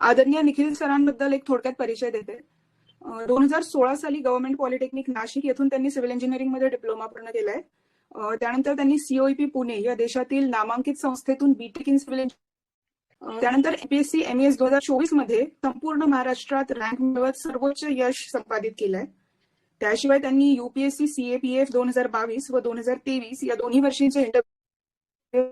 आदरणीय निखिल सरांबद्दल एक थोडक्यात परिचय देते. 2016 साली गव्हर्नमेंट पॉलिटेक्निक नाशिक येथून त्यांनी सिव्हिल इंजिनिअरिंगमध्ये डिप्लोमा पूर्ण केलाय. त्यानंतर त्यांनी सीओईपी पुणे या देशातील नामांकित संस्थेतून बीटेक इन सिव्हिल इंजिनिअरिंग, त्यानंतर एमपीएससी एमईएस 2024 मध्ये संपूर्ण महाराष्ट्रात रँक मिळवत सर्वोच्च यश संपादित केलंय. त्याशिवाय त्यांनी यूपीएससी सीएपीएफ 2022 व 2023 या दोन्ही वर्षींचे इंटरव्ह्यू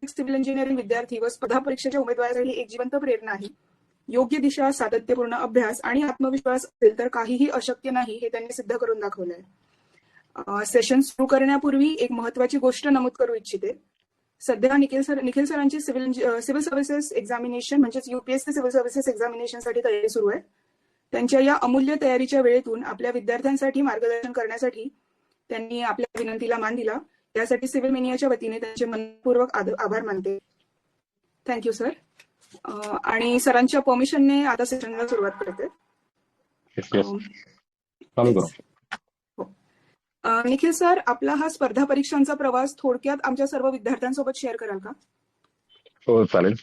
सिव्हिल इंजिनिअरिंग विद्यार्थी व स्पर्धा परीक्षेच्या उमेदवारासाठी एक जिवंत प्रेरणा आहे. योग्य दिशा, सातत्यपूर्ण अभ्यास आणि आत्मविश्वास असेल तर काहीही अशक्य नाही हे त्यांनी सिद्ध करून दाखवलंय. सेशन सुरू करण्यापूर्वी एक महत्वाची गोष्ट नमूद करू इच्छिते. सध्या निखिल सरांची सिव्हिल सर्व्हिसेस एक्झामिनेशन म्हणजेच यूपीएससी सिव्हिल सर्व्हिसेस एक्झामिनेशनसाठी तयारी सुरू आहे. त्यांच्या या अमूल्य तयारीच्या वेळेतून आपल्या विद्यार्थ्यांसाठी मार्गदर्शन करण्यासाठी त्यांनी आपल्या विनंतीला मान दिला. त्यासाठी सिव्हिल मेनियाच्या वतीने त्यांचे मनपूर्वक आभार मानते. Thank you sir. आणि सरांच्या परमिशनने आता सेशनला सुरुवात करते. निखिल सर, आपला हा स्पर्धा परीक्षांचा प्रवास थोडक्यात आमच्या सर्व विद्यार्थ्यांसोबत शेअर कराल का? हो चालेल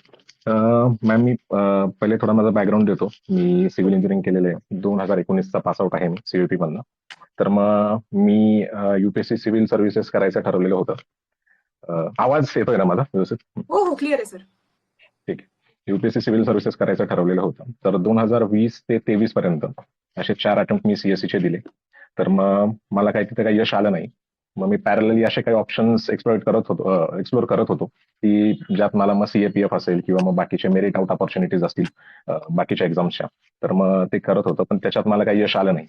मॅम. मी पहिले थोडा माझा बॅकग्राऊंड देतो. मी सिव्हिल इंजिनिअरिंग केलेलं आहे. 2019चा पासआउट आहे मी सीयूपी मधनं. तर मग मी यूपीएससी सिव्हिल सर्व्हिसेस करायचं ठरवलेलं होतं. आवाज येतोय ना माझा व्यवस्थित? हो हो, क्लिअर आहे सर. ठीक आहे. यूपीएससी सिव्हिल सर्व्हिसेस करायचं ठरवलेलं होतं. तर 2020 ते 2023 पर्यंत असे 4 अटेम्प्ट मी सीएससीचे दिले. तर मग मला काही तिथे काही यश आलं नाही. मग मी पॅरलली असे काही ऑप्शन्स एक्सप्लोर करत होतो की ज्यात मला मग सीएपीएफ असेल किंवा मग बाकीचे मेरिट आउट ऑपॉर्च्युनिटीज असतील बाकीच्या एक्झाम्सच्या, तर मग ते करत होतो. पण त्याच्यात मला काही यश आलं नाही.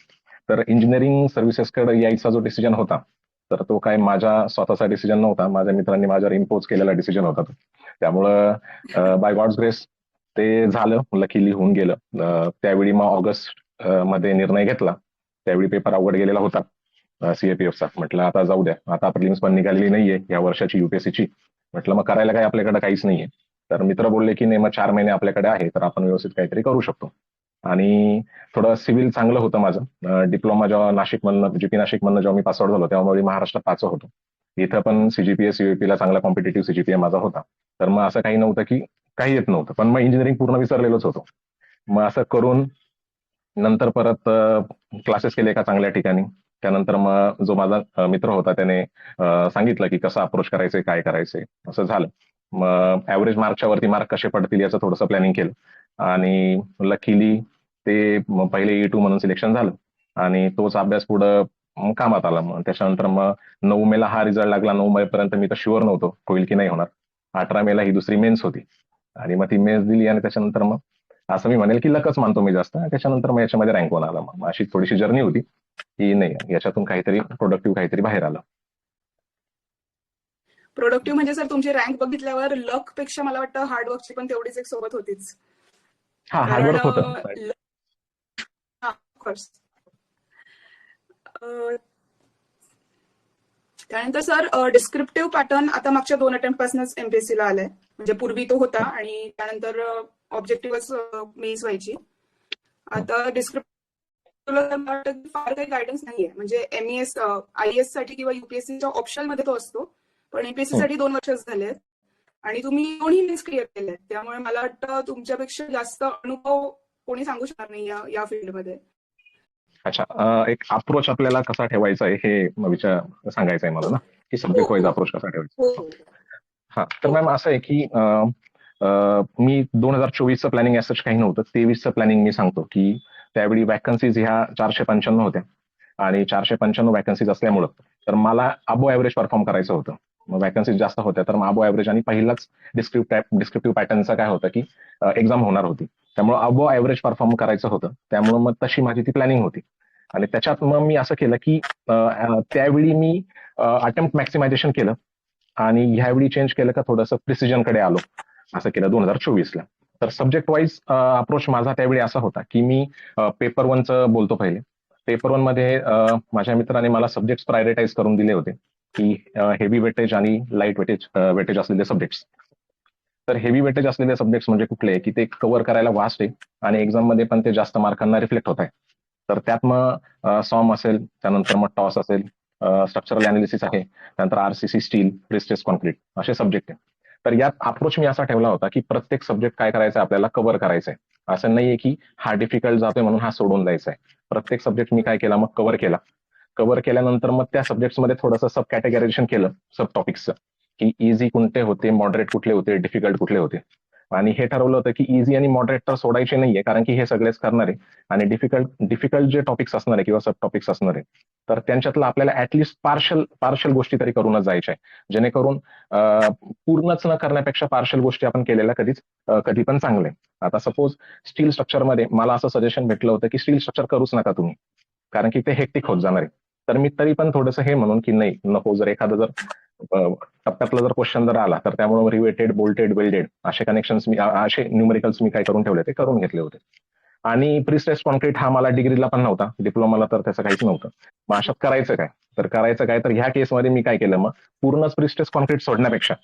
तर इंजिनिअरिंग सर्व्हिसेसकडे यायचा जो डिसिजन होता, तर तो काय माझा स्वतःचा डिसिजन नव्हता. माझ्या मित्रांनी माझ्यावर इम्पोज केलेला डिसिजन होता तो. त्यामुळं बाय गॉड्स ग्रेस ते झालं, लकीली होऊन गेलं. त्यावेळी मग ऑगस्ट मध्ये निर्णय घेतला. त्यावेळी पेपर अवघड गेलेला होता सीएपीएफचा. म्हटलं आता जाऊ द्या, आता प्रिलिम्स पण निघालेली नाहीये या वर्षाची यूपीएससीची. म्हटलं मग करायला काय आपल्याकडे काहीच नाहीये. तर मित्र बोलले की नाही, मग 4 महिने आपल्याकडे आहे, तर आपण व्यवस्थित काहीतरी करू शकतो. आणि थोडं सिव्हिल चांगलं होतं माझं. डिप्लोमा जेव्हा नाशिकमधनं जीपी नाशिकमधनं जेव्हा मी पासआउट झालो तेव्हा मी महाराष्ट्रात 5 होतो. इथं पण सीजीपीए सीयूपीला चांगला कॉम्पिटेटिव्ह सीजीपीए माझा होता. तर मग असं काही नव्हतं की काही येत नव्हतं. पण मग इंजिनिअरिंग पूर्ण विसरलेलोच होतो. मग असं करून नंतर परत क्लासेस केले एका चांगल्या ठिकाणी. त्यानंतर मग जो माझा मित्र होता त्याने सांगितलं की कसं अप्रोच करायचंय, काय करायचंय, असं झालं. मग ऍव्हरेज मार्कच्या वरती मार्क कसे पडतील याचं थोडंसं प्लॅनिंग केलं. आणि लकीली ते पहिले E2 म्हणून सिलेक्शन झालं आणि तोच अभ्यास पुढं कामात आला. मग त्याच्यानंतर मग 9 मेला हा रिझल्ट लागला. 9 मे पर्यंत मी तर शुअर नव्हतो होईल की नाही होणार. 18 मेला ही दुसरी मेन्स होती आणि मग ती मेन्स दिली आणि त्याच्यानंतर मग असं मी म्हणेल की लकच मानतो मी जास्त. त्याच्यानंतर मग याच्यामध्ये रँक 1 आला. मग अशी थोडीशी जर्नी होती की नाही याच्यातून काहीतरी प्रोडक्टिव्ह काहीतरी बाहेर आलं. प्रोडक्टिव्ह म्हणजे सर तुमची रँक बघितल्यावर लक पेक्षा मला वाटतं हार्डवर्कची पण तेवढीच एक सोबत होतीच. हा, हार्डवर्क होतं. त्यानंतर सर डिस्क्रिप्टिव्ह पॅटर्न आता मागच्या 2 अटेम्प्ट पासूनच एमपीएससीला आलाय. म्हणजे पूर्वी तो होता आणि त्यानंतर ऑब्जेक्टिव्हच मेन्स व्हायची. आता डिस्क्रिप्टिव्ह फार काही गायडन्स नाहीये. म्हणजे एमईएस आयएएस साठी किंवा युपीएससीच्या ऑप्शनल मध्ये तो असतो, पण एमपीएससी साठी 2 वर्षच झाले आणि तुम्ही दोन्ही मेन्स क्लिअर केले. त्यामुळे मला वाटतं तुमच्यापेक्षा जास्त अनुभव कोणी सांगू शकणार नाही या फील्डमध्ये. अच्छा, एक अप्रोच आपल्याला कसा ठेवायचा आहे हे सांगायचं आहे मला ना, की सब्जेक्ट वाईज अप्रोच कसा ठेवायचा. हा, तर मॅम असं आहे की मी 2024चं प्लॅनिंग असं काही नव्हतं. 23चं प्लॅनिंग मी सांगतो की त्यावेळी वॅकन्सीज ह्या 495 होत्या आणि 495 वॅकन्सीज असल्यामुळं तर मला अबो ऍव्हरेज परफॉर्म करायचं होतं. मग वॅकन्सीज जास्त होत्या तर मग अबो ऍव्हरेज आणि पहिलाच डिस्क्रिप्टिव्ह पॅटर्नचा काय होतं की एक्झाम होणार होती. त्यामुळे अबो ऍव्हरेज परफॉर्म करायचं होतं. त्यामुळे मग तशी माझी ती प्लॅनिंग होती. आणि त्याच्यात मग मी असं केलं की त्यावेळी मी अटेम्प्ट मॅक्सिमायझेशन केलं आणि ह्यावेळी चेंज केलं का थोडंसं प्रिसिजनकडे आलो. असं केलं 2024ला. तर सब्जेक्ट वाईज अप्रोच माझा त्यावेळी असा होता की मी पेपर 1चं बोलतो पहिले. पेपर 1 मध्ये माझ्या मित्राने मला सब्जेक्ट प्रायोरिटाईज करून दिले होते की हेवी वेटेज आणि लाईट वेटेज असलेले सब्जेक्ट्स. तर हेवी वेटेज असलेले सब्जेक्ट्स म्हणजे कुठले की ते कव्हर करायला वास्ट आहे आणि एक्झाम मध्ये पण ते जास्त मार्कांना रिफ्लेक्ट होत आहे. तर त्यात मग सॉम असेल, त्यानंतर मग टॉस असेल, स्ट्रक्चरल अनालिसिस आहे, त्यानंतर आरसीसी स्टील, प्रिस्टेस कॉन्क्रीट असे सब्जेक्ट आहे. तर यात अप्रोच मी असा ठेवला होता की प्रत्येक सब्जेक्ट काय करायचं आपल्याला कव्हर करायचंय. असं नाहीये की हा डिफिकल्ट जातोय म्हणून हा सोडून द्यायचा आहे. प्रत्येक सब्जेक्ट मी काय केला मग कव्हर केला. कव्हर केल्यानंतर मग त्या सब्जेक्ट्समध्ये थोडंसं सब कॅटेगरायझेशन केलं सब टॉपिक्सचं, की इझी कोणते होते, मॉडरेट कुठले होते, डिफिकल्ट कुठले होते. आणि हे ठरवलं होतं की इझी आणि मॉडरेट तर सोडायचे नाहीये, कारण की हे सगळेच करणार आहे. आणि डिफिकल्ट डिफिकल्ट जे टॉपिक्स असणार आहे किंवा सब टॉपिक्स असणार आहे, तर त्यांच्यातलं आपल्याला ऍटलिस्ट पार्शल पार्शल गोष्टी तरी करूनच जायच्या आहे, जेणेकरून पूर्णच न करण्यापेक्षा पार्शल गोष्टी आपण केलेल्या कधी पण चांगले. आता सपोज स्टील स्ट्रक्चरमध्ये मला असं सजेशन भेटलं होतं की स्टील स्ट्रक्चर करूच नका तुम्ही, कारण की ते हेक्टिक होत जाणार आहे. तर मी तरी पण थोडंसं हे म्हणून की नाही नको, जर एखादं जर टप्प्यातला जर क्वेश्चन जर आला तर त्यामुळे रिवेटेड, बोल्टेड, वेल्डेड असे कनेक्शन्स मी असे न्यूमेरिकल्स मी काय करून ठेवले ते करून घेतले होते. आणि प्रिस्ट्रेस कॉन्क्रीट हा मला डिग्रीला पण नव्हता, डिप्लोमाला तर त्याचं काहीच नव्हतं. मग अशात करायचं काय, तर ह्या केसमध्ये मी काय केलं, मग पूर्णच प्रिस्ट्रेस कॉन्क्रीट सोडण्यापेक्षा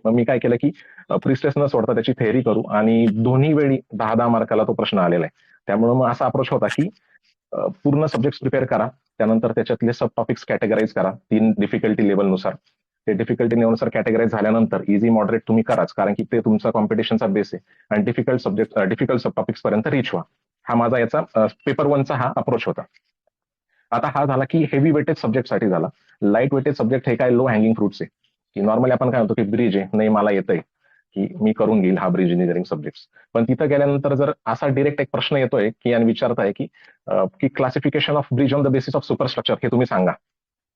मग मी काय केलं की प्रिस्ट्रेस न सोडता त्याची थेअरी करू, आणि दोन्ही वेळी 10-10 मार्काला तो प्रश्न आलेला आहे. त्यामुळे मग असा अप्रोच होता की पूर्ण सब्जेक्ट प्रिपेअर करा, त्यानंतर त्याच्यातले सब टॉपिक्स कॅटेगराईज करा 3 डिफिकल्टी लेवलनुसार. ते डिफिकल्टी लेवलनुसार कॅटेगराईज झाल्यानंतर इझी मॉडरेट तुम्ही कराच, कारण की ते तुमचा कॉम्पिटिशनचा बेस आहे. आणि डिफिकल्ट सब टॉपिक्स पर्यंत रीच व्हा. हा माझा याचा पेपर 1चा हा अप्रोच होता. आता हा झाला की हेवी वेटेज सब्जेक्टसाठी झाला. लाईट वेटेज सब्जेक्ट हे काय लो हँगिंग फ्रुट्स आहे, की नॉर्मली आपण काय म्हणतो की ब्रिज आहे, नाही मला येतंय की मी करून घेईल हा ब्रिज इंजिनिअरिंग सब्जेक्ट. पण तिथं गेल्यानंतर जर असा डिरेक्ट एक प्रश्न येतोय की आणि विचारताय की classification of bridge on the basis of superstructure हे तुम्ही सांगा,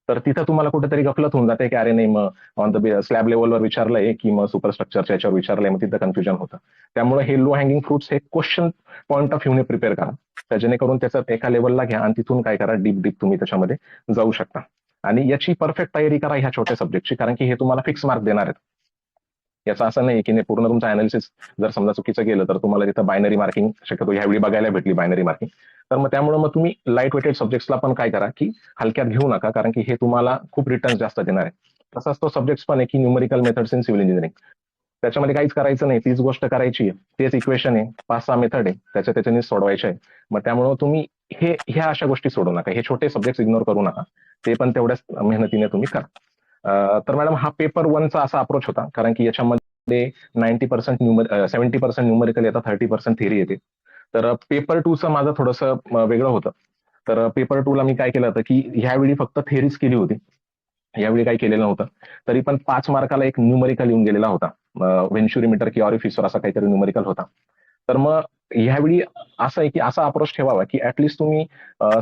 तर तिथं तुम्हाला कुठेतरी गफलत होऊन जाते की अरे नाही, मग ऑन द स्लॅब लेवलवर विचारलंय की मग सुपरस्ट्रक्चरच्या याच्यावर विचारलंय, मग तिथं कन्फ्युजन होतं. त्यामुळे हे लो हँगिंग फ्रुट्स हे क्वेश्चन पॉईंट ऑफ व्ह्यूने प्रिपेअर करा, तर जेणेकरून त्याचं एका लेवलला घ्या आणि तिथून काय करा, डीप डीप तुम्ही त्याच्यामध्ये जाऊ शकता. आणि याची परफेक्ट तयारी करा ह्या छोट्या सब्जेक्टची, कारण की हे तुम्हाला फिक्स मार्क देणार आहेत. याचा असं नाही की पूर्ण तुमचं अनालिसिस जर समजा चुकीचं गेलं तर तुम्हाला तिथं बायनरी मार्किंग शक्यतो ह्यावेळी बघायला भेटली, बायनरी मार्किंग. तर मग त्यामुळे मग तुम्ही लाईट वेटेड सब्जेक्ट्सला पण काय करा की हलक्यात घेऊ नका, कारण की हे तुम्हाला खूप रिटर्न्स जास्त देणार आहे. तसाच तो सब्जेक्ट पण आहे की numerical methods in civil engineering. त्याच्यामध्ये काहीच करायचं नाही, तीच गोष्ट करायची आहे, तेच इक्वेशन आहे, 5-6 मेथड आहे, त्याच्याने सोडवायचे आहे. मग त्यामुळे तुम्ही ह्या अशा गोष्टी सोडू नका, हे छोटे सब्जेक्ट इग्नोर करू नका, ते पण तेवढ्याच मेहनतीने तुम्ही करा. तर मॅडम हा पेपर 1चा असा अप्रोच होता, कारण की याच्यामध्ये 70% न्यूमेरिकल येतात, 30% थेअरी येते. तर पेपर 2चं माझं थोडंसं वेगळं होतं. तर पेपर 2ला मी काय केलं होतं की ह्यावेळी फक्त थेअरीच केली होती, यावेळी काही केलेलं नव्हतं. तरी पण 5 मार्काला एक न्यूमेरिकल येऊन गेलेला होता, व्हेंच्युरीमीटर की ऑरिफिसवर असा काहीतरी न्यूमेरिकल होता. तर मग ह्यावेळी असं आहे की असा अप्रोच ठेवावा की ऍटलिस्ट तुम्ही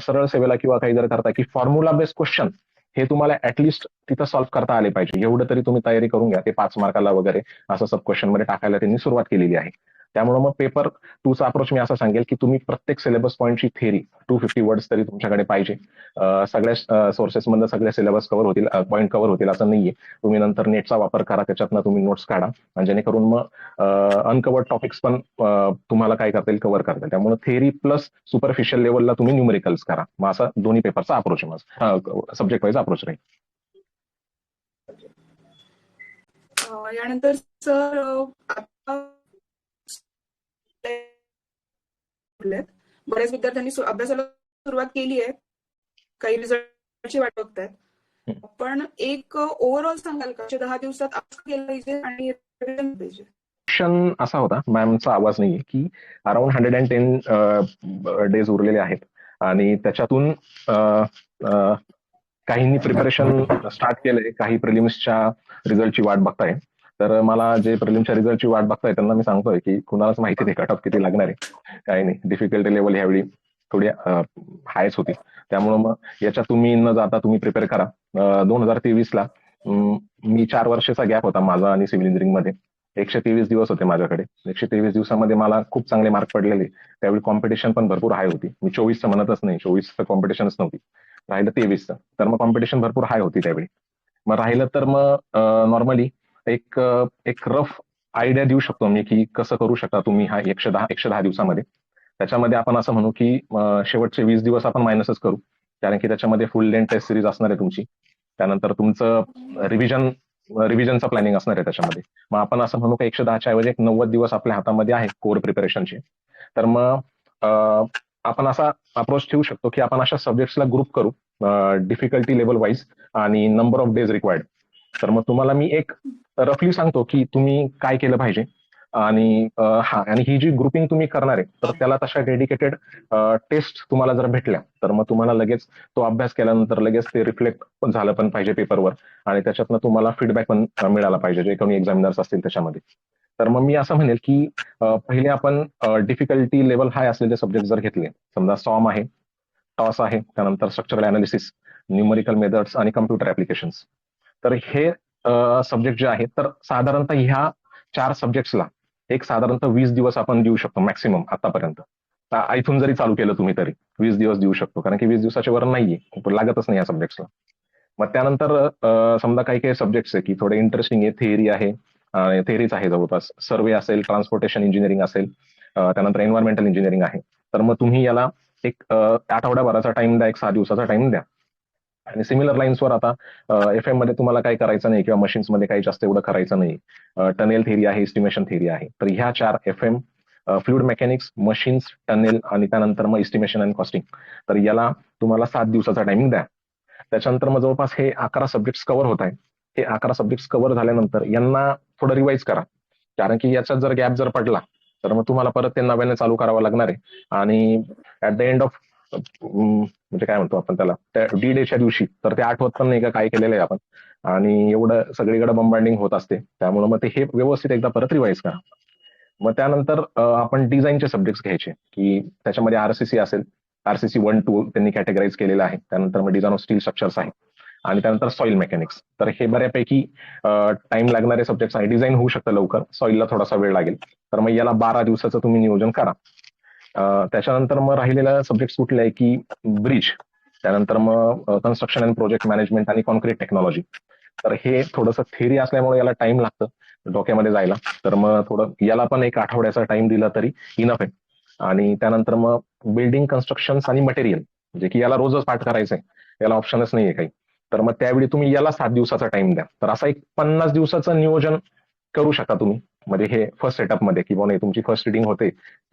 सरळ सेवेला किंवा काही जर करता की फॉर्म्युला बेस्ड क्वेश्चन हे तुम्हाला ऍटलिस्ट तिथं सॉल्व्ह करता आले पाहिजे, एवढं तरी तुम्ही तयारी करून घ्या. ते 5 मार्काला वगैरे असं सब क्वेश्चन मध्ये टाकायला त्यांनी सुरुवात केलेली आहे. त्यामुळे मग पेपर 2चा अप्रोच मी असं सांगेल की तुम्ही प्रत्येक सिलेबस पॉईंटची थेअरी 250 वर्ड्स तरी तुमच्याकडे पाहिजे. सगळ्या सोर्सेस मधनं सगळे सिलेबस कव्हर होतील, पॉईंट कव्हर होतील असं नाहीये. तुम्ही नंतर नेटचा वापर करा, त्याच्यातनं तुम्ही नोट्स काढा, आणि जेणेकरून मग अनकवर्ड टॉपिक्स पण तुम्हाला काय करता येईल, कव्हर करता येईल. त्यामुळे थेअरी प्लस सुपरफिशियल लेवलला तुम्ही न्यूमेरिकल्स करा. मग असा दोन्ही पेपरचा अप्रोच आहे माझा, सब्जेक्ट वाईज अप्रोच राहील. यानंतर सर आता बऱ्याच विद्यार्थ्यांनी अभ्यासाला सुरुवात केली आहे, काही रिझल्टची वाट बघतायत, पण एक ओव्हरऑल सांगाल का 10 दिवसात असं केलं पाहिजे आणि रिव्हिजन पाहिजे? क्वेश्चन असा होता, मॅमचा आवाज नाहीये, की अराउंड 110 डेज उरलेले आहेत आणि त्याच्यातून काहींनी प्रिपरेशन स्टार्ट केलंय, काही प्रिलिम्सच्या रिझल्टची वाट बघताय. तर मला जे प्रिलिम्सच्या रिझल्टची वाट बघताय त्यांना मी सांगतोय की कुणालाच माहिती नाही कट ऑफ किती लागणार आहे, काही नाही. डिफिकल्टी लेवल ह्यावेळी थोडी हायच होती, त्यामुळे मग याच्यात तुम्ही न जाता तुम्ही प्रिपेअर करा. 2023ला मी 4 वर्षाचा गॅप होता माझा आणि सिव्हिल इंजिनिअरिंग मध्ये. 123 दिवस होते माझ्याकडे. 123 दिवसामध्ये मला खूप चांगले मार्क पडलेले. त्यावेळी कॉम्पिटिशन पण भरपूर हाय होती. मी 24चं म्हणतच नाही, 24चं कॉम्पिटिशनच नव्हती, राहिलं 23चं. तर मग कॉम्पिटिशन भरपूर हाय होती त्यावेळी. मग राहिलं तर मग नॉर्मली एक रफ आयडिया देऊ शकतो मी की कसं करू शकता तुम्ही हा 110 दिवसामध्ये. त्याच्यामध्ये आपण असं म्हणू की शेवटचे 20 दिवस आपण मायनसच करू, कारण की त्याच्यामध्ये फुल लेंथ टेस्ट सिरीज असणार आहे तुमची. त्यानंतर तुमचं रिव्हिजनचं प्लॅनिंग असणार आहे त्याच्यामध्ये. मग आपण असं म्हणू की 110च्या ऐवजी एक 90 दिवस आपल्या हातामध्ये आहे कोर प्रिपरेशनचे. तर मग आपण असा अप्रोच ठेवू शकतो की आपण अशा सब्जेक्ट्सला ग्रुप करू डिफिकल्टी लेवल वाईज आणि नंबर ऑफ डेज रिक्वायर्ड. तर मग तुम्हाला मी एक रफली सांगतो की तुम्ही काय केलं पाहिजे. आणि आणि ही जी ग्रुपिंग तुम्ही करणार आहे तर त्याला तशा डेडिकेटेड टेस्ट तुम्हाला जर भेटल्या तर मग तुम्हाला लगेच तो अभ्यास केल्यानंतर लगेच ते रिफ्लेक्ट झालं पण पाहिजे पेपरवर, आणि त्याच्यातनं तुम्हाला फीडबॅक पण मिळाला पाहिजे जे कोणी एक्झामिनर्स असतील त्याच्यामध्ये. तर मग मी असं म्हणेल की पहिले आपण डिफिकल्टी लेवल हाय असलेले सब्जेक्ट जर घेतले, समजा सॉम आहे, टॉस आहे, त्यानंतर स्ट्रक्चरल अनालिसिस, न्यूमरिकल मेथड्स आणि कम्प्युटर ऍप्लिकेशन्स, तर हे सब्जेक्ट जे आहेत तर साधारणतः ह्या 4 सब्जेक्ट्सला एक साधारणतः 20 दिवस आपण देऊ शकतो मॅक्सिमम आतापर्यंत. इथून जरी चालू केलं तुम्ही तरी 20 दिवस देऊ शकतो, कारण की 20 दिवसाच्या वर नाहीये, लागतच नाही या सब्जेक्ट्सला. मग त्यानंतर समजा काही काही सब्जेक्ट्स आहे की थोडे इंटरेस्टिंग आहे, थेअरी आहे, थेअरीच आहे जवळपास, सर्वे असेल, ट्रान्सपोर्टेशन इंजिनिअरिंग असेल, त्यानंतर एन्व्हायरमेंटल इंजिनिअरिंग आहे. तर मग तुम्ही याला एक आठवड्याभराचा टाइम द्या, एक 6 दिवसाचा टाइम द्या. आणि सिमिलर लाईन्सवर आता एफ एम मध्ये तुम्हाला काही करायचं नाही किंवा मशीन्स मध्ये काही जास्त एवढं करायचं नाही. टनेल थेरी आहे, इस्टिमेशन थेरी आहे, तर ह्या 4 F M, fluid mechanics, machines, tunnel आणि त्यानंतर मग इस्टिमेशन अँड कॉस्टिंग, तर याला तुम्हाला 7 दिवसाचा टाइमिंग द्या. त्याच्यानंतर मग जवळपास हे 11 सब्जेक्ट्स कव्हर होत आहे. हे 11 सब्जेक्ट्स कव्हर झाल्यानंतर यांना थोडं रिवाईज करा, कारण की याच्यात जर गॅप जर पडला तर मग तुम्हाला परत ते नव्याने चालू करावं लागणार आहे. आणि ऍट द एंड ऑफ म्हणजे काय म्हणतो आपण त्याला, त्या डी डेच्या दिवशी तर ते आठवत पण नाही का काय केलेलं आहे आपण, आणि एवढं सगळीकडे बंबार्डिंग होत असते. त्यामुळे मग ते हे व्यवस्थित एकदा परत रिवाईज करा. मग त्यानंतर आपण डिझाईनचे सब्जेक्ट्स घ्यायचे की त्याच्यामध्ये आरसीसी असेल, आरसीसी 1-2 त्यांनी कॅटेगराईज केलेलं आहे. त्यानंतर मग डिझाईन ऑफ स्टील स्ट्रक्चर्स आहे, आणि त्यानंतर सॉइल मेकॅनिक्स. तर हे बऱ्यापैकी टाइम लागणारे सब्जेक्ट्स आहे. डिझाईन होऊ शकतं लवकर, सॉइलला थोडासा वेळ लागेल. तर मग याला 12 दिवसाचं तुम्ही नियोजन करा. त्याच्यानंतर मग राहिलेल्या सब्जेक्ट कुठले आहे की ब्रिज, त्यानंतर मग कन्स्ट्रक्शन अँड प्रोजेक्ट मॅनेजमेंट आणि कॉन्क्रीट टेक्नॉलॉजी. तर हे थोडंसं थेरी असल्यामुळे याला टाइम लागतं डोक्यामध्ये जायला. तर मग थोडं याला पण एक आठवड्याचा टाइम दिला तरी इनफ आहे. आणि त्यानंतर मग बिल्डिंग कन्स्ट्रक्शन आणि मटेरियल, जे की याला रोजच पाठ करायचं आहे, याला ऑप्शनच नाहीये काही. तर मग त्यावेळी तुम्ही याला 7 दिवसाचा टाइम द्या. तर असं एक 50 दिवसाचं नियोजन करू शकता तुम्ही. म्हणजे हे फर्स्ट सेटअपमध्ये किंवा नाही तुमची फर्स्ट रिडिंग होते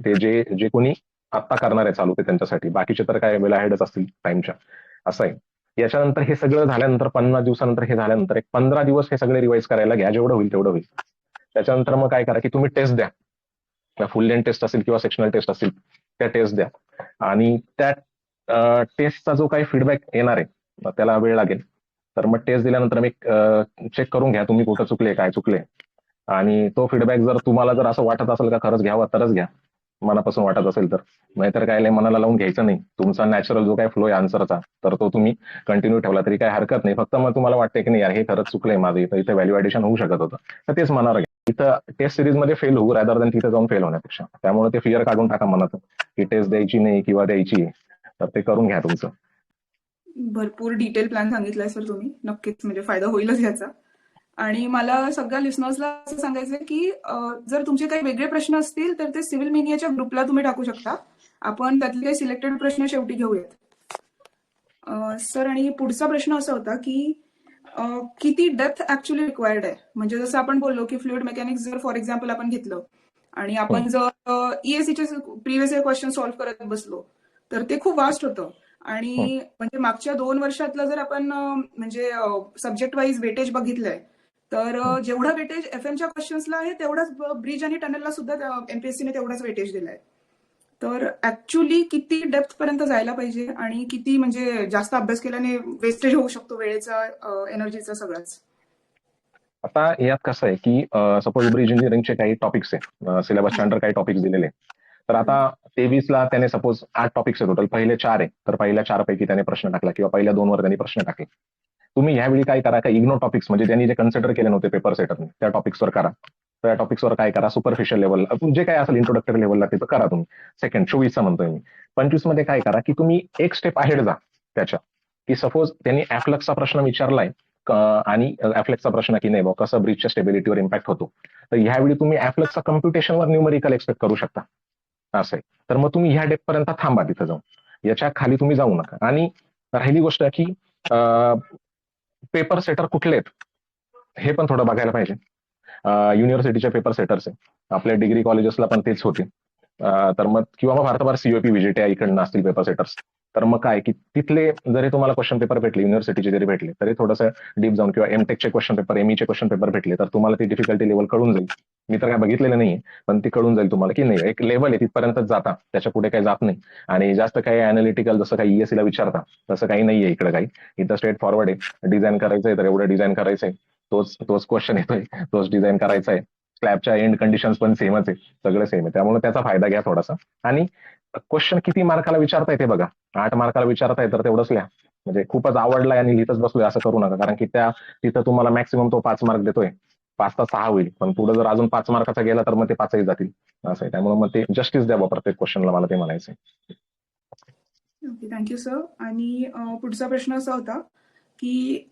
ते जे जे कोणी आत्ता करणार आहे चालू ते त्यांच्यासाठी, बाकीचे तर काय वेळा हेडच असतील टाइमच्या, असं आहे. याच्यानंतर हे सगळं झाल्यानंतर 50 दिवसानंतर हे झाल्यानंतर एक 15 दिवस हे सगळे रिवाईज करायला घ्या, जेवढं होईल तेवढं होईल. त्याच्यानंतर मग काय करा की तुम्ही टेस्ट द्या, फुल लेंथ टेस्ट असेल किंवा सेक्शनल टेस्ट असतील त्या टेस्ट द्या. आणि त्या टेस्टचा जो काही फीडबॅक येणार आहे त्याला वेळ लागेल. तर मग टेस्ट दिल्यानंतर मी चेक करून घ्या तुम्ही कुठं चुकले, काय चुकले. आणि तो फीडबॅक जर तुम्हाला जर असं वाटत असेल का खरंच घ्यावा तरच घ्या, मनापासून वाटत असेल तर. नाहीतर काय लय मनाला लावून घ्यायचं नाही. तुमचा नॅचरल जो काय फ्लो आहे आन्सरचा तर तो तुम्ही कंटिन्यू ठेवला तरी काही हरकत नाही. फक्त मग तुम्हाला वाटतंय की नाही यार हे खरंच चुकलंय माझं, इथं व्हॅल्यू ऍडिशन होऊ शकत होतं, तर तेच मनावर घ्या. इथं टेस्ट सिरीज मध्ये फेल होऊ रादर दॅन तिथे जाऊन फेल होण्यापेक्षा. त्यामुळे ते फिअर काढून टाका मनात की टेस्ट द्यायची नाही किंवा द्यायची, तर ते करून घ्या तुमचं. भरपूर डिटेल प्लॅन सांगितलाय सर तुम्ही, नक्कीच म्हणजे फायदा होईलच याचा. आणि मला सगळ्या लिस्नर्सला असं सांगायचं की जर तुमचे काही वेगळे प्रश्न असतील तर ते सिव्हिल मीडियाच्या ग्रुपला तुम्ही टाकू शकता. आपण त्यातले काही सिलेक्टेड प्रश्न शेवटी घेऊयात. सर, आणि पुढचा प्रश्न असा होता की किती डेप्थ ऍक्च्युली रिक्वायर्ड आहे. म्हणजे जसं आपण बोललो की फ्लुइड मेकॅनिक्स जर फॉर एक्झाम्पल आपण घेतलं आणि आपण जर ईएससीचे प्रिव्हियस इयर क्वेश्चन सॉल्व्ह करत बसलो तर ते खूप वास्ट होतं. आणि म्हणजे मागच्या 2 वर्षातलं जर आपण म्हणजे सब्जेक्ट वाईज वेटेज बघितलंय तर जेवढं वेटेज एफएमच्या क्वेश्चन्सला आहे तेवढंच ब्रिज आणि टनेलला सुद्धा एमपीएससीने तेवढाच वेटेज दिलाय. तर ऍक्च्युली किती डेप्थ पर्यंत जायला पाहिजे आणि किती म्हणजे जास्त अभ्यास केल्याने वेस्टेज होऊ शकतो वेळेचा, एनर्जीचा, सगळंच. आता यात कसं आहे की सपोज ब्रिज इंजिनिअरिंगचे काही टॉपिक्स आहे, सिलेबसच्या अंडर काही टॉपिक्स दिलेले, तर आता 23ला त्याने सपोज 8 टॉपिक्स आहे टोटल, पहिले 4 आहे, तर पहिल्या 4 पैकी त्याने प्रश्न टाकला किंवा पहिल्या 2 वर त्यांनी प्रश्न टाकले. तुम्ही ह्यावेळी काय करा का इग्नोर टॉपिक्स, म्हणजे त्यांनी जे कन्सिडर केले नव्हते पेपर सेटरने त्या टॉपिक्सवर करा. त्या टॉपिक्सवर काय करा, सुपरफिशियल लेवल जे काय असेल इंट्रोडक्टरी लेवलला ते करा तुम्ही. सेकंड 24चा म्हणतोय मी. 25 मध्ये काय करा की तुम्ही एक स्टेप अहेड जा त्याच्या, की सपोज त्यांनी ऍफ्लक्सचा प्रश्न विचारलाय आणि ऍफ्लेक्सचा प्रश्न की नाही बा कसं ब्रिजच्या स्टेबिलिटीवर इम्पॅक्ट होतो, तर ह्यावेळी तुम्ही ऍफ्लेक्सचा कम्प्युटेशनवर न्यूमरिकल एक्सपेक्ट करू शकता. असं आहे. तर मग तुम्ही ह्या डेप पर्यंत थांबा, तिथं जाऊन याच्या खाली तुम्ही जाऊ नका. आणि राहिली गोष्ट की पेपर सेटर कुठले आहेत हे पण थोडं बघायला पाहिजे. युनिव्हर्सिटीचे पेपर सेटर्स आहे, आपल्या डिग्री कॉलेजेसला पण तेच होते. तर मग किंवा मग भारतभर सीओपी व्हीजीटीआय इकडनं असतील पेपर सेटर्स, तर मग काय की तिथले जरी तुम्हाला क्वेश्चन पेपर भेटले, युनिव्हर्सिटीचे जरी भेटले, तरी थोडंसं डीप जाऊन किंवा एमटेकचे क्वेश्चन पेपर, एमईचे क्वेश्चन पेपर भेटले, तर तुम्हाला ती डिफिकल्टी लेवल कळून जाईल. मी तर काय बघितलेलं नाहीये, पण ती कळून जाईल तुम्हाला की नाही, एक लेवल आहे तिथपर्यंतच जाता, त्याच्या पुढे काही जात नाही. आणि जास्त काही अनालिटिकल जसं काही ईएससीला विचारता तसं काही नाहीये इकडे काही. इथं स्ट्रेट फॉरवर्ड आहे, डिझाईन करायचंय तर एवढं डिझाईन करायचंय, तोच तोच क्वेश्चन येतोय, तोच डिझाईन करायचा आहे. स्लॅबच्या एंड कंडिशन्स पण सेमच आहे, सगळं सेम आहे. त्यामुळे त्याचा फायदा घ्या थोडासा. आणि क्वेश्चन किती मार्काला विचारताय ते बघा. 8 मार्काला विचारताय तर तेवढंच लिहा. म्हणजे खूपच आवडलाय आणि लिहितच बसलोय असं करू नका, कारण की तिथं तुम्हाला मॅक्सिमम तो 5 मार्क देतोय. 5 तर 6 होईल, पण पुढे जर अजून 5 मार्काचा गेला तर मग ते 5ही जातील. असं आहे. त्यामुळे मग ते जस्टिस द्यावं प्रत्येक क्वेश्चनला, मला ते म्हणायचंय. Okay, thank you sir. आणि पुढचा प्रश्न असा होता की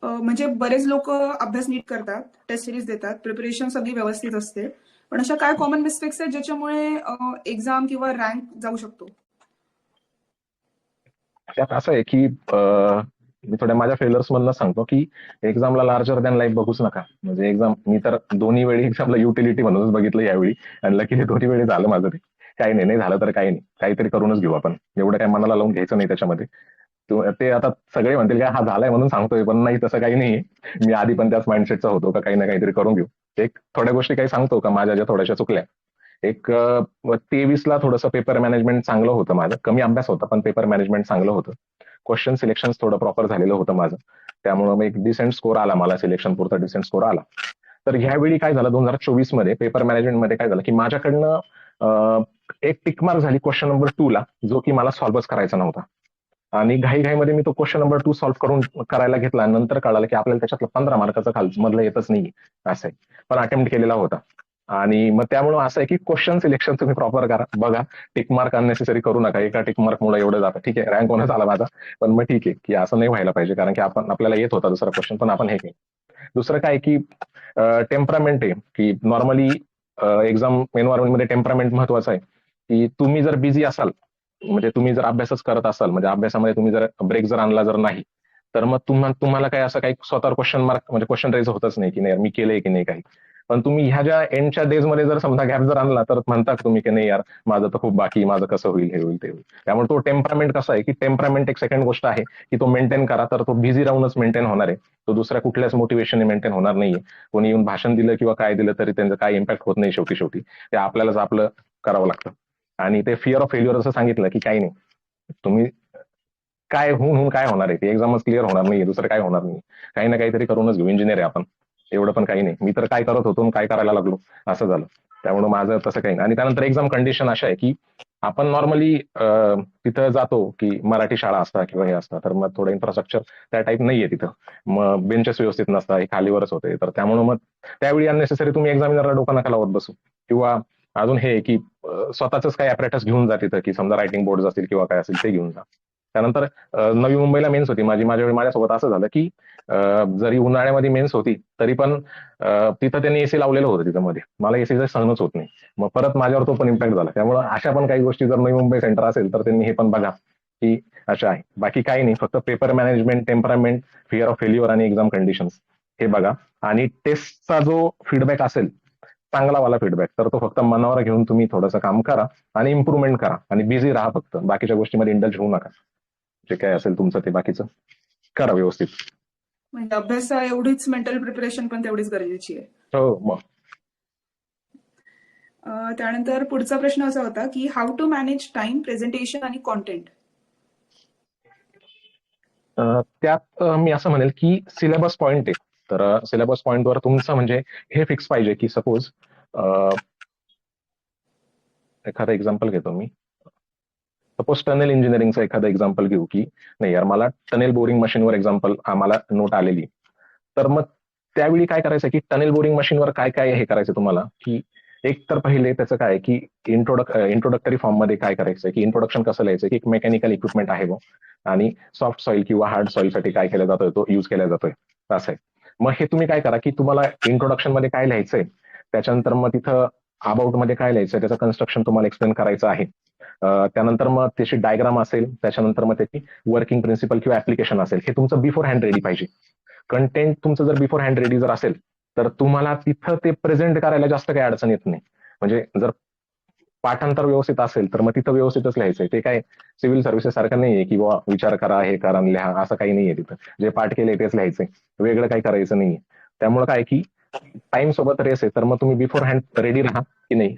म्हणजे बरेच लोक अभ्यास नीट करतात, टेस्ट सिरीज देतात, प्रिपरेशन सगळी व्यवस्थित असते, पण अशा काय कॉमन मिस्टेक्स आहेत ज्याच्यामुळे एक्झाम किंवा रँक जाऊ शकतो? त्यात असं आहे की मी थोड्या माझ्या फेलर्स मधनं सांगतो की एक्झामला लार्जर दॅन लाईफ बघूच नका. म्हणजे एक्झाम, मी तर दोन्ही वेळी एक्झामला युटिलिटी म्हणूनच बघितलं यावेळी, आणि लकीली दोन्ही वेळी झालं माझं ते. काही नाही, नाही झालं तर काही नाही, काहीतरी करूनच घेऊ आपण. एवढं काही मनाला लावून घ्यायचं नाही त्याच्यामध्ये. ते आता सगळे म्हणतील काय हा झालाय म्हणून सांगतोय, पण नाही, तसं काही नाही. मी आधी पण त्याच माइंडसेटचा होतो का काही ना काहीतरी करून घेऊ. एक थोड्या गोष्टी काही सांगतो का माझ्या ज्या थोड्याशा चुकल्या. एक 23ला थोडंसं पेपर मॅनेजमेंट चांगलं होतं माझं, कमी अभ्यास होता पण पेपर मॅनेजमेंट चांगलं होतं. क्वेश्चन सिलेक्शन थोडं प्रॉपर झालेलं होतं माझं, त्यामुळे मग एक डिसेंट स्कोर आला मला, सिलेक्शन पुरता डिसेंट स्कोर आला. तर ह्यावेळी काय झालं, 2024 मध्ये पेपर मॅनेजमेंट मध्ये काय झालं की माझ्याकडनं एक टिक मार्क झाली क्वेश्चन नंबर 2 ला, जो की मला सॉल्व्हच करायचा नव्हता. आणि घाईघाईमध्ये मी तो क्वेश्चन नंबर 2 सॉल्व्ह करून करायला घेतला, आणि नंतर कळालं की आपल्याला त्याच्यातलं 15 मार्काचं मधलं येतच नाही असं आहे. पण अटेम्प्ट केलेला होता. आणि मग त्यामुळे असं आहे की क्वेश्चन सिलेक्शन तुम्ही प्रॉपर करा, बघा. टिक मार्क अननेसेसरी करू नका, एका टिक मार्क मुळे एवढं जातं. ठीक आहे, रँक होणं झाला माझा, पण मग ठीक आहे की असं नाही व्हायला पाहिजे, कारण की आपल्याला येत होता दुसरा क्वेश्चन, पण आपण हे केलं. दुसरं काय की टेम्परामेंट आहे, की नॉर्मली एक्झाम एन्व्हायरमेंटमध्ये टेम्परामेंट महत्वाचं आहे. की तुम्ही जर बिझी असाल, म्हणजे तुम्ही जर अभ्यासच करत असाल, म्हणजे अभ्यासामध्ये तुम्ही जर ब्रेक जर आणला जर नाही, तर मग तुम्हाला काय असं काही स्वतःवर क्वेश्चन मार्क, म्हणजे क्वेश्चन रेज होतच नाही की नाही मी केलंय की नाही काही. पण तुम्ही ह्या ज्या एंडच्या डेज मध्ये जर समजा गॅप जर आणला, तर म्हणता तुम्ही की नाही यार माझं तर खूप बाकी, माझं कसं होईल, हे होईल ते होईल. त्यामुळे तो टेम्परामेंट कसा आहे की टेम्परामेंट एक सेकंड गोष्ट आहे की तो मेंटेन करा, तर तो बिझी राहूनच मेंटेन होणार आहे. तो दुसऱ्या कुठल्याच मोटिवेशन मेंटेन होणार नाहीये. कोणी येऊन भाषण दिलं किंवा काय दिलं तरी त्यांचं काय इम्पॅक्ट होत नाही. शेवटी शेवटी ते आपल्यालाच आपलं करावं लागतं. आणि ते फिअर ऑफ फेल्युअर असं सांगितलं की काही नाही, तुम्ही काय होऊन काय होणार आहे, ते एक्झामच क्लिअर होणार नाहीये, दुसरं काय होणार नाही. काही ना काहीतरी करूनच घेऊ, इंजिनियर आहे आपण. एवढं पण काही नाही. मी तर काय करत होतो आणि काय करायला लागलो असं झालं. त्यामुळे माझं तसं काही नाही. आणि त्यानंतर एक्झाम कंडिशन अशा आहे की आपण नॉर्मली तिथं जातो की मराठी शाळा असतात किंवा हे असतात, तर मग थोडं इन्फ्रास्ट्रक्चर त्या टाईप नाहीये तिथं. मग बेंचेस व्यवस्थित नसतात, हे खालीवरच होते. तर त्यामुळे मग त्यावेळी अननेसेसरी तुम्ही एक्झामिनरला डोकं नका लावत बसू. किंवा अजून हे की स्वतःच काही ॲपरेटस घेऊन जा तिथं, की समजा रायटिंग बोर्ड असतील किंवा काय असेल ते घेऊन जा. त्यानंतर नवी मुंबईला मेन्स होती माझ्यासोबत असं झालं की जरी उन्हाळ्यामध्ये मेन्स होती तरी पण तिथं त्यांनी एसी लावलेलं होतं तिथं मध्ये, मला एसीचं सहनच होत नाही. मग परत माझ्यावर तो पण इम्पॅक्ट झाला. त्यामुळे अशा पण काही गोष्टी जर नवी मुंबई सेंटर असेल तर त्यांनी हे पण बघा की अशा आहे. बाकी काही नाही, फक्त paper management, temperament, fear of failure आणि एक्झाम कंडिशन्स हे बघा. आणि टेस्टचा जो फीडबॅक असेल, चांगला वाला फीडबॅक, तर तो फक्त मनावर घेऊन तुम्ही थोडंसं काम करा आणि इम्प्रुव्हमेंट करा आणि बिझी राहा. फक्त बाकीच्या गोष्टीमध्ये इंडल्ज होऊ नका. जे काय असेल तुमचं ते बाकीचं करा व्यवस्थित. म्हणजे अभ्यास एवढीच मेंटल प्रिपरेशन पण तेवढीच गरजेची आहे. हो मग. त्यानंतर पुढचा प्रश्न असा होता की how to manage time, presentation आणि कॉन्टेंट? त्यात मी असं म्हणेल की सिलेबस पॉईंट आहे. तर सिलेबस पॉईंटवर तुमचं म्हणजे हे फिक्स पाहिजे की सपोज एखादा एक्झाम्पल घेतो मी. सपोज टनेल इंजिनिअरिंगचं एखादं एक्झाम्पल घेऊ की नाही यार मला टनेल बोरिंग मशीनवर एक्झाम्पल आम्हाला नोट आलेली. तर मग त्यावेळी काय करायचं की टनेल बोरिंग मशीनवर काय काय हे करायचं तुम्हाला, की एक तर पहिले त्याचं काय की इंट्रोडक्टरी फॉर्म मध्ये काय करायचं की इंट्रोडक्शन कसं लिहायचं की एक मेकॅनिकल इक्विपमेंट आहे वो, आणि सॉफ्ट सॉईल किंवा हार्ड सॉईलसाठी काय केलं जातोय तो यूज केला जातोय असं आहे. मग हे तुम्ही काय करा की तुम्हाला इंट्रोडक्शन मध्ये काय लिहायचंय, त्याच्यानंतर मग तिथं अबाउट मध्ये काय लिहायचंय, त्याचं कन्स्ट्रक्शन तुम्हाला एक्सप्लेन करायचं आहे. त्यानंतर मग त्याची डायग्राम असेल, त्याच्यानंतर मग त्याची वर्किंग प्रिन्सिपल किंवा ऍप्लिकेशन असेल, हे तुमचं बिफोर हँड रेडी पाहिजे. कंटेंट तुमचं जर बिफोर हँड रेडी जर असेल तर तुम्हाला तिथं ते प्रेझेंट करायला जास्त काही अडचण येत नाही. म्हणजे जर पाठांतर व्यवस्थित असेल तर मग तिथं व्यवस्थितच लिहायचंय. ते काय सिव्हिल सर्व्हिसेस सारखं नाहीये की बुवा विचार करा, हे करा आणि लिहा, असं काही नाहीये तिथं. जे पाठ केले तेच लिहायचंय, वेगळं काही करायचं नाहीये. त्यामुळे काय की टाइम सोबत रेस आहे, तर मग तुम्ही बिफोर हँड रेडी राहा की नाही,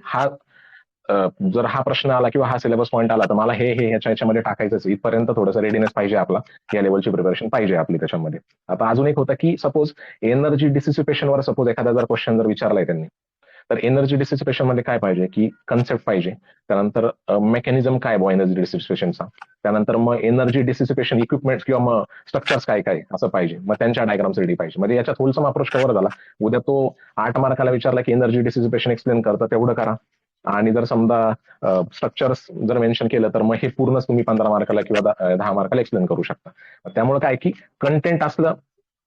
जर हा प्रश्न आला किंवा हा सिलेबस पॉईंट आला तर मला हे ह्याच्यामध्ये टाकायचंच आहे. इथपर्यंत थोडंसं रेडीनेस पाहिजे आपला, या लेवलची प्रिपरेशन पाहिजे आपली त्याच्यामध्ये. आता अजून एक होतं की सपोज एनर्जी डिसिसिपेशनवर सपोज एखादा जर क्वेश्चन जर विचारलाय त्यांनी, तर एनर्जी डिसिसिपेशन मध्ये काय पाहिजे की कन्सेप्ट पाहिजे, त्यानंतर मेकॅनिझम काय बुवा एनर्जी डिसिसिपेशनचा, त्यानंतर मग एनर्जी डिसिसिपेशन इक्विपमेंट किंवा मग स्ट्रक्चर्स काय काय असं पाहिजे, मग त्यांच्या डायग्राम्स रेडी पाहिजे. म्हणजे याच्यात होलसम अप्रोच कव्हर झाला. उद्या तो 8 मार्काला विचारला की एनर्जी डिसिसिपेशन एक्सप्लेन करतं, तेवढं करा. आणि जर समजा स्ट्रक्चर्स जर मेन्शन केलं तर मग हे पूर्णच तुम्ही 15 मार्काला किंवा 10 मार्काला एक्सप्लेन करू शकता. त्यामुळे काय की कंटेंट असलं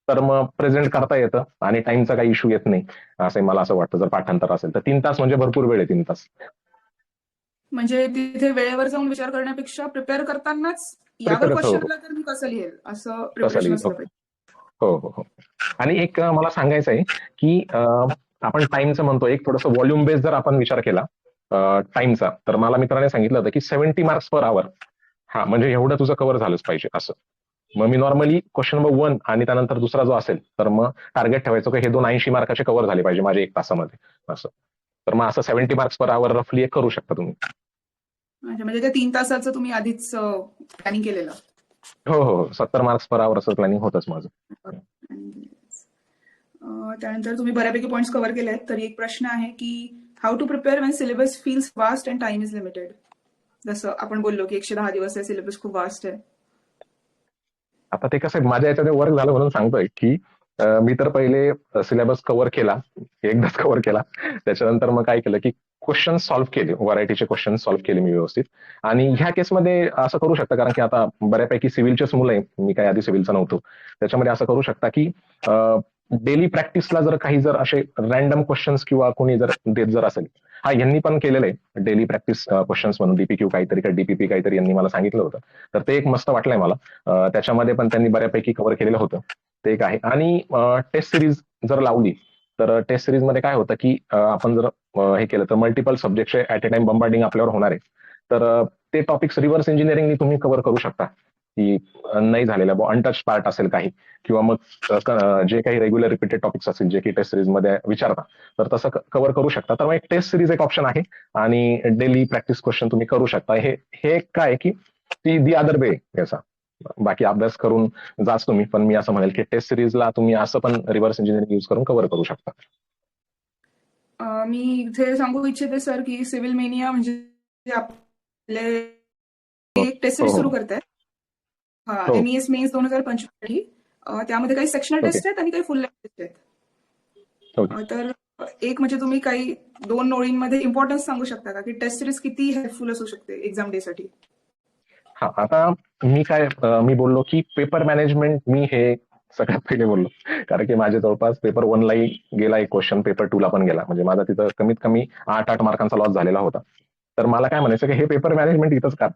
तर मग प्रेझेंट करता येतं आणि टाइमचा काही इश्यू येत नाही, असं मला असं वाटतं. जर पाठांतर असेल तर 3 तास म्हणजे भरपूर वेळ आहे, 3 तास. म्हणजे तिथे वेळेवर जाऊन विचार करण्यापेक्षा प्रिपेअर करतानाच यावर प्रिपेअरच हो क्वेश्चन हो आला तर मी कसं लिहेल असं तसं प्रिपरेशन लिहिलं. असलं पाहिजे. हो हो हो. आणि एक मला सांगायचं आहे की आपण टाइमचं म्हणतो, एक थोडंसं व्हॉल्यूम बेस जर आपण विचार केला टाइमचा, तर मला मित्राने सांगितलं होतं की 70 मार्क्स पर आवर. हा म्हणजे एवढं तुझं कव्हर झालंच पाहिजे असं. मग मी नॉर्मली क्वेश्चन नंबर 1 आणि त्यानंतर दुसरा जो असेल तर मग टार्गेट ठेवायचं की हे दोन 80 मार्काचे कव्हर झाले पाहिजे माझे 1 तासामध्ये असं. तर मग असं 70 मार्क्स पर आवर रफली एक करू शकता तुम्ही. अच्छा, म्हणजे त्या 3 तासाचं तुम्ही आधीच प्लॅनिंग केलेलं. हो हो 70 मार्क्स पर आवर असं प्लॅनिंग होतच माझं. त्यानंतर तुम्ही बऱ्यापैकी पॉईंट्स कव्हर केले आहेत. तरी एक प्रश्न आहे की how to prepare when syllabus feels vast and time is limited. जसं आपण बोललो की 110 दिवस आहे, सिलेबस खूप वास्ट आहे. आता ते कसं आहे, माझ्या याच्यात वर्क झालं म्हणून सांगतोय की मी तर पहिले सिलेबस कव्हर केला, एकदाच कव्हर केला. त्याच्यानंतर मग काय केलं की क्वेश्चन सॉल्व्ह केले, व्हरायटीचे क्वेश्चन सॉल्व्ह केले मी व्यवस्थित. आणि ह्या केसमध्ये असं करू शकता, कारण की आता बऱ्यापैकी सिव्हिलचेच मुलं आहे, मी काय आधी सिव्हिलचा नव्हतो, त्याच्यामध्ये असं करू शकता की डेली प्रॅक्टिसला जर काही जर असे रॅन्डम क्वेश्चन्स किंवा कोणी जर देत जर असेल, हा यांनी पण केलेलं आहे डेली प्रॅक्टिस क्वेश्चन्स म्हणून, डीपीक्यू काहीतरी का डीपीपी काहीतरी यांनी मला सांगितलं होतं. तर ते एक मस्त वाटलंय मला. त्याच्यामध्ये पण त्यांनी बऱ्यापैकी कव्हर केलेलं होतं, ते एक आहे. आणि टेस्ट सिरीज जर लावली तर टेस्ट सिरीज मध्ये काय होतं की आपण जर हे केलं तर मल्टिपल सब्जेक्टचे ऍट अ टाइम बंबार्डिंग आपल्यावर होणार आहे. तर ते टॉपिक्स रिव्हर्स इंजिनिअरिंगनी तुम्ही कव्हर करू शकता की नाही झालेलं अनटच पार्ट असेल काही, किंवा मग जे काही रेग्युलर रिपीटेड टॉपिक्स असतील जे की टेस्ट सिरीज मध्ये विचारता, तर तसं कव्हर करू शकता. तर मग एक टेस्ट सिरीज एक ऑप्शन आहे आणि डेली प्रॅक्टिस क्वेश्चन तुम्ही करू शकता. हे काय की ती दी अदर वे याचा. बाकी अभ्यास करून जाच तुम्ही, पण मी असं म्हणेल की टेस्ट सिरीजला तुम्ही असं पण रिव्हर्स इंजिनिअरिंग यूज करून कव्हर करू शकता. मी इथे सांगू इच्छिते सर की सिव्हिल मेनिया म्हणजे आपले हो एक टेस्ट हो सिरीज हो सुरू करतायत. हा, हो. MES mains 2025. त्यामध्ये काही सेक्शनल ओके टेस्ट आहेत आणि काही फुल टेस्ट आहेत. ओके. तर एक म्हणजे तुम्ही काही 2 ओळींमध्ये इम्पॉर्टन्स सांगू शकता का की टेस्ट सिरीज किती हेल्पफुल असू शकते एक्झाम डे साठी? हा, आता मी बोललो की पेपर मॅनेजमेंट मी हे सगळ्यात पहिले बोललो, कारण की माझे जवळपास पेपर 1लाही गेला एक क्वेश्चन, पेपर 2ला पण गेला. म्हणजे माझा तिथं कमीत कमी 8 मार्कांचा लॉस झालेला होता. तर मला काय म्हणायचं की हे पेपर मॅनेजमेंट इथंच का,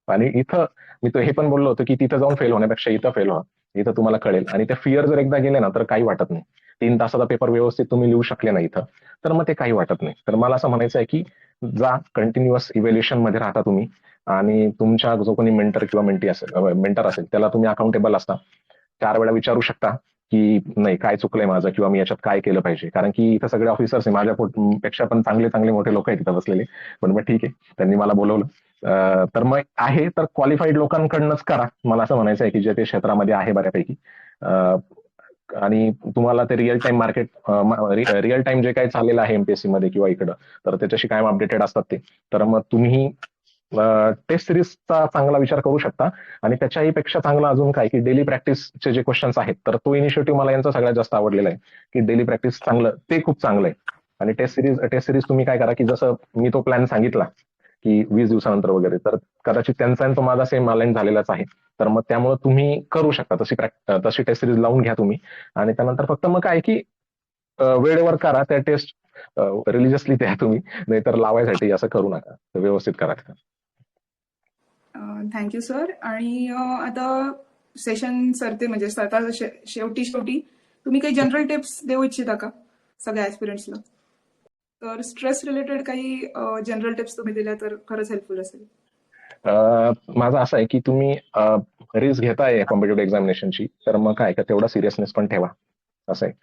आणि इथं मी तो हे पण बोललो होतो की तिथं जाऊन फेल होण्यापेक्षा इथं फेल व्हा, इथं तुम्हाला कळेल. आणि त्या फिअर जर एकदा गेले ना तर काही वाटत नाही. 3 तासाचा पेपर व्यवस्थित तुम्ही लिहू शकले ना इथं, तर मग ते काही वाटत नाही. तर मला असं म्हणायचं आहे की जा कंटिन्युअस इव्हॅल्युएशन मध्ये राहता तुम्ही, आणि तुमच्या जो कोणी मेंटर असेल त्याला तुम्ही अकाउंटेबल असता. 4 वेळा विचारू शकता की नाही काय चुकलंय माझं, किंवा मी याच्यात काय केलं पाहिजे. कारण की इथं सगळे ऑफिसर्स आहे, माझ्या पेक्षा पण चांगले चांगले मोठे लोक आहेत तिथं बसलेले. पण मग ठीक आहे, त्यांनी मला बोलवलं. तर मग आहे तर क्वालिफाईड लोकांकडनंच करा, मला असं म्हणायचं आहे की जे ते क्षेत्रामध्ये आहे बऱ्यापैकी. आणि तुम्हाला ते real time market, real time जे काही चाललेलं आहे एमपीएससी मध्ये किंवा इकडं, तर त्याच्याशी कायम अपडेटेड असतात ते. तर मग तुम्ही टेस्ट सिरीजचा चांगला विचार करू शकता. आणि त्याच्याही पेक्षा चांगला अजून काय की डेली प्रॅक्टिसचे जे क्वेश्चन्स आहेत, तर तो इनिशिएटिव्ह मला यांचा सगळ्यात जास्त आवडलेला आहे की डेली प्रॅक्टिस चांगलं, ते खूप चांगलं आहे. आणि टेस्ट सिरीज तुम्ही काय करा की जसं मी तो प्लॅन सांगितला की 20 दिवसानंतर वगैरे, तर कदाचित त्यांचा आणि तो माझा सेम अलाइन झालेलाच आहे. तर मग त्यामुळे तुम्ही करू शकता तशी टेस्ट सिरीज लावून घ्या तुम्ही. आणि त्यानंतर फक्त मग काय की वेळेवर करा त्या टेस्ट, रिलिजियसली द्या तुम्ही, नाहीतर लावायसाठी असं करू नका, व्यवस्थित करा. Thank you sir. आणि आता सेशन सरते म्हणजे स्वतः शेवटी तुम्ही काही जनरल टिप्स देऊ इच्छिता का सगळ्या ऍस्पिरंट्सला? तर स्ट्रेस रिलेटेड काही जनरल टिप्स तुम्ही दिल्या तर खरंच हेल्पफुल असेल. माझं असं आहे की तुम्ही रिस्क घेताय कॉम्पिटेटिव्ह एक्झामिनेशनची, तर मग काय का तेवढा सिरियसनेस पण ठेवा. असं आहे.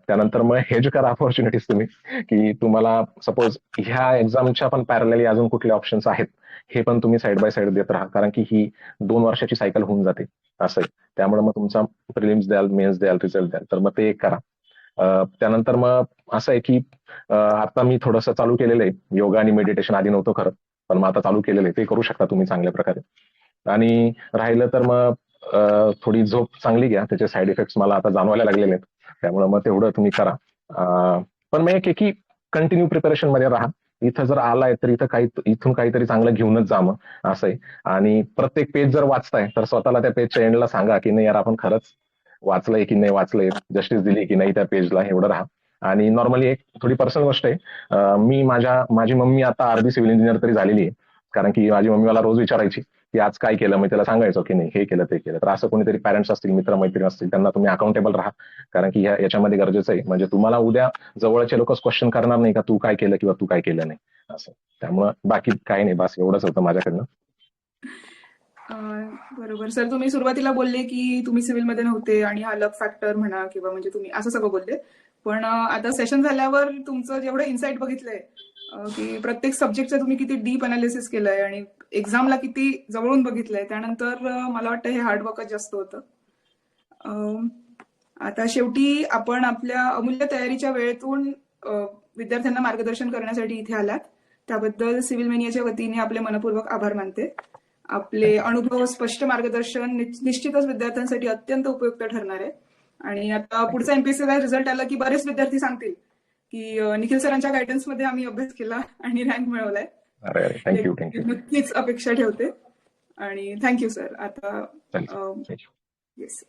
त्यानंतर मग हेज करा अपॉर्च्युनिटीज तुम्ही, की तुम्हाला सपोज ह्या एक्झामच्या पण पॅरलली अजून कुठले ऑप्शन्स आहेत हे पण तुम्ही साईड बाय साईड देत राहा, कारण की ही 2 वर्षाची सायकल होऊन जाते. असं आहे. त्यामुळे मग तुमचा प्रिलिम्स द्याल, मेन्स द्याल, रिझल्ट द्याल, तर मग ते एक करा. त्यानंतर मग असं आहे की आता मी थोडंसं चालू केलेलं आहे योगा आणि मेडिटेशन. आधी नव्हतं खरं, पण मग आता चालू केलेलं आहे. ते करू शकता तुम्ही चांगल्या प्रकारे. आणि राहिलं तर मग थोडी झोप चांगली घ्या. त्याचे साईड इफेक्ट्स मला आता जाणवायला लागलेले आहेत, त्यामुळे मग तेवढं तुम्ही करा. पण मग एक आहे की कंटिन्यू प्रिपरेशन मध्ये राहा. इथं जर आलाय तर इथून काहीतरी चांगलं घेऊनच जा मग. असं आहे. आणि प्रत्येक पेज जर वाचताय तर स्वतःला त्या पेजच्या एंडला सांगा की नाही यार आपण खरंच वाचलंय की नाही वाचलंय, जस्टिस दिली की नाही त्या पेजला, एवढं राहा. आणि नॉर्मली एक थोडी पर्सनल गोष्ट आहे, माझी मम्मी आता अर्धी सिव्हिल इंजिनियर तरी झालेली आहे. कारण की माझी मम्मी मला रोज विचारायची की आज काय केलं, मी त्याला सांगायचो की नाही हे केलं ते केलं. तर असं कोणीतरी पॅरेंट्स असतील, मित्रमैत्रिणी असतील, त्यांना तुम्ही अकाउंटेबल राहा, कारण की याच्यामध्ये गरजेचं आहे. म्हणजे तुम्हाला उद्या जवळचे लोकच क्वेश्चन करणार नाही का तू काय केलं किंवा तू काय केलं नाही असं. त्यामुळं बाकी काही नाही, बस एवढंच होतं माझ्याकडनं. बरोबर सर, तुम्ही सुरुवातीला बोलले की तुम्ही सिव्हिलमध्ये नव्हते आणि हा लक फॅक्टर म्हणा किंवा म्हणजे तुम्ही असं सगळं बोलले. पण आता सेशन झाल्यावर तुमचं जेवढं इन्साइट बघितलंय की प्रत्येक सब्जेक्टचं तुम्ही किती डीप अनालिसिस केलंय आणि एक्झामला किती जवळून बघितलंय, त्यानंतर मला वाटतं हे हार्डवर्कच जास्त होतं. आता शेवटी आपण आपल्या अमूल्य तयारीच्या वेळेतून विद्यार्थ्यांना मार्गदर्शन करण्यासाठी इथे आलात, त्याबद्दल सिव्हिल मेनियाच्या वतीने आपले मनपूर्वक आभार मानते. आपले अनुभव, स्पष्ट मार्गदर्शन निश्चितच विद्यार्थ्यांसाठी अत्यंत उपयुक्त ठरणार आहे. आणि आता पुढचा एमपीएससीचा रिझल्ट आला की बरेच विद्यार्थी सांगतील की निखिल सरांच्या गायडन्समध्ये आम्ही अभ्यास केला आणि रँक मिळवलाय. अरे थँक्यू. नक्कीच अपेक्षा ठेवते आणि थँक्यू सर. आता थँक्यू. येस.